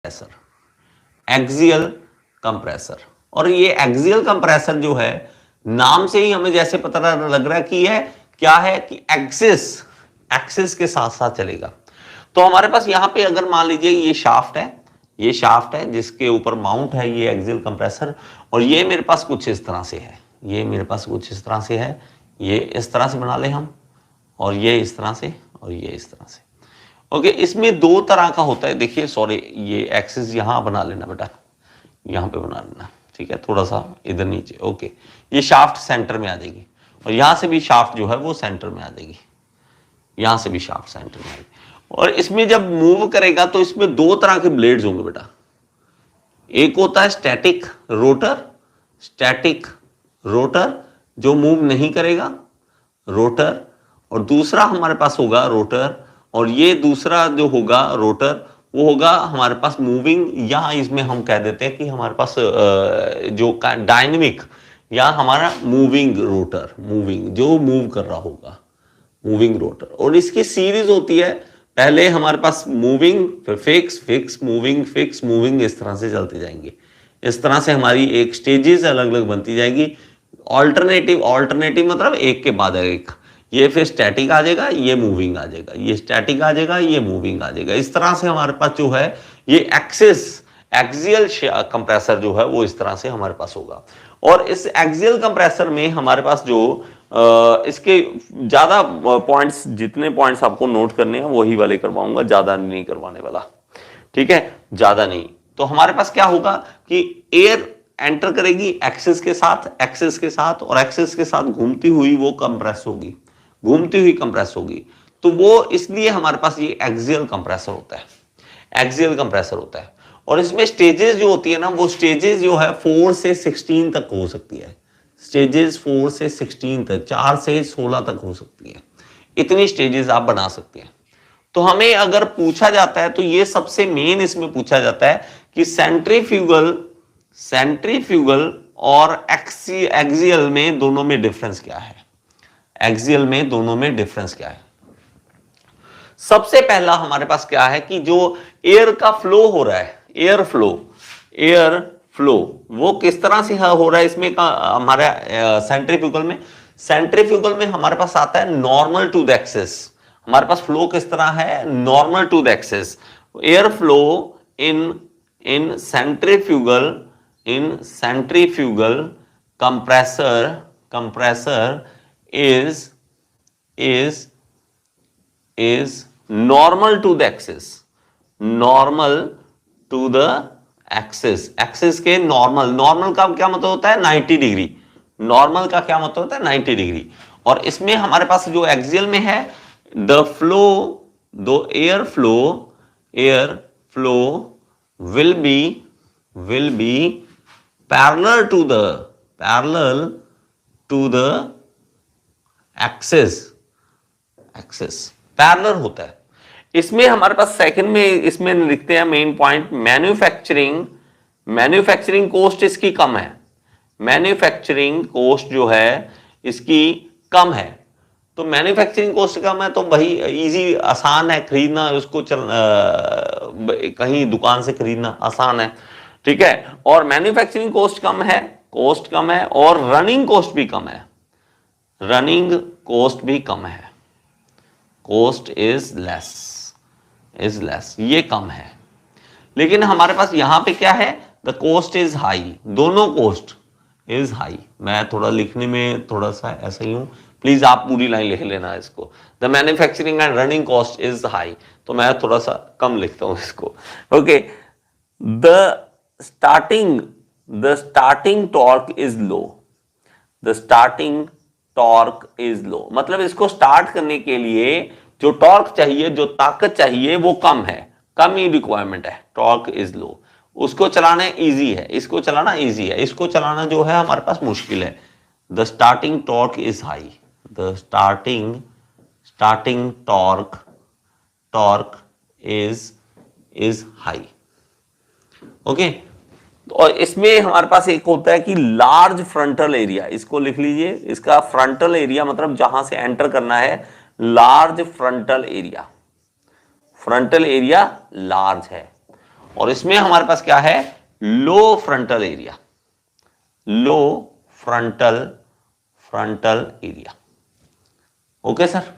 Axial compressor. और ये axial compressor जो है, नाम से ही हमें जैसे पता लग रहा है कि यह क्या है कि एक्सिस के साथ साथ चलेगा। तो हमारे पास यहां पे अगर मान लीजिए ये शाफ्ट है जिसके ऊपर माउंट है ये एक्सियल कंप्रेसर, और ये मेरे पास कुछ इस तरह से है, ये इस तरह से बना ले हम, और ये इस तरह से, और ये इस तरह से। ओके, इसमें दो तरह का होता है। देखिए सॉरी, ये एक्सिस यहां बना लेना बेटा, यहां पे बना लेना, ठीक है, थोड़ा सा इधर नीचे। ओके, ये शाफ्ट सेंटर में आ जाएगी, और यहां से भी शाफ्ट जो है वो सेंटर में आ जाएगी, यहां से भी शाफ्ट सेंटर में आएगी। और इसमें जब मूव करेगा तो इसमें दो तरह के ब्लेड्स होंगे बेटा। एक होता है स्टैटिक रोटर जो मूव नहीं करेगा, रोटर, और दूसरा हमारे पास होगा रोटर, और ये दूसरा जो होगा रोटर वो होगा हमारे पास मूविंग, या इसमें हम कह देते हैं कि हमारे पास जो डायनेमिक या हमारा मूविंग रोटर, जो मूव कर रहा होगा, मूविंग रोटर। और इसकी सीरीज होती है, पहले हमारे पास मूविंग, फिर फिक्स मूविंग, इस तरह से चलते जाएंगे। इस तरह से हमारी एक स्टेजेस अलग अलग बनती जाएगी। ऑल्टरनेटिव मतलब एक के बाद एक। ये फिर स्टैटिक आ जाएगा, ये मूविंग आ जाएगा, ये स्टैटिक आ जाएगा, ये मूविंग आ जाएगा। इस तरह से हमारे पास जो है ये एक्सियल कंप्रेसर जो है वो इस तरह से हमारे पास होगा। और इस एक्सियल कंप्रेसर में हमारे पास जो इसके ज्यादा पॉइंट्स, जितने पॉइंट्स आपको नोट करने हैं वही वाले करवाऊंगा, ज्यादा नहीं करवाने वाला, ठीक है, ज्यादा नहीं। तो हमारे पास क्या होगा कि एयर एंटर करेगी एक्सिस के साथ, और एक्सिस के साथ घूमती हुई वो कंप्रेस होगी, तो वो इसलिए हमारे पास ये एक्सियल कंप्रेसर होता है। और इसमें स्टेजेस जो होती है ना, वो स्टेजेस जो है 4 से 16 तक हो सकती है। स्टेजेस 4 से 16 तक, 4 से 16 तक हो सकती है, इतनी स्टेजेस आप बना सकते हैं। तो हमें अगर पूछा जाता है तो ये सबसे मेन इसमें पूछा जाता है कि सेंट्रीफ्यूगल और एक्सियल में दोनों में डिफरेंस क्या है। सबसे पहला हमारे पास क्या है कि जो एयर का फ्लो हो रहा है, एयर फ्लो वो किस तरह से हो रहा है इसमें हमारे सेंट्रीफ्यूगल में हमारे पास आता है नॉर्मल टू द एक्सिस। हमारे पास फ्लो किस तरह है, normal to the axis. Air flow in centrifugal compressor is normal to the axis, axis के नॉर्मल का क्या मतलब होता है 90 डिग्री, नॉर्मल का क्या मतलब होता है 90 डिग्री। और इसमें हमारे पास जो एक्सियल में है air flow will be parallel to the axis, parallel होता है। इसमें हमारे पास सेकंड में इसमें लिखते हैं मेन पॉइंट, मैन्युफैक्चरिंग कॉस्ट इसकी कम है, मैन्युफैक्चरिंग कॉस्ट जो है इसकी कम है। तो मैन्युफैक्चरिंग कॉस्ट कम है तो भाई इजी, आसान है खरीदना उसको, कहीं दुकान से खरीदना आसान है, ठीक है। और मैन्युफैक्चरिंग कॉस्ट कम है, और रनिंग कॉस्ट भी कम है, कॉस्ट इज लेस, ये कम है। लेकिन हमारे पास यहां पे क्या है, द कॉस्ट इज हाई, दोनों कॉस्ट इज हाई। मैं थोड़ा लिखने में थोड़ा सा ऐसा ही हूं, प्लीज आप पूरी लाइन लिख लेना इसको। The manufacturing and running cost is high, तो मैं थोड़ा सा कम लिखता हूं इसको। Okay, the starting torque is low, मतलब इसको स्टार्ट करने के लिए जो टॉर्क चाहिए, जो ताकत चाहिए वो कम है, कम ही रिक्वायरमेंट है, टॉर्क इज लो। उसको चलाना इजी है, इसको चलाना जो है हमारे पास मुश्किल है। The starting torque is high, the starting torque is high. Okay, और इसमें हमारे पास एक होता है कि लार्ज फ्रंटल एरिया, इसको लिख लीजिए, इसका फ्रंटल एरिया मतलब जहां से एंटर करना है, लार्ज फ्रंटल एरिया लार्ज है। और इसमें हमारे पास क्या है, लो फ्रंटल एरिया, लो फ्रंटल एरिया। Okay sir.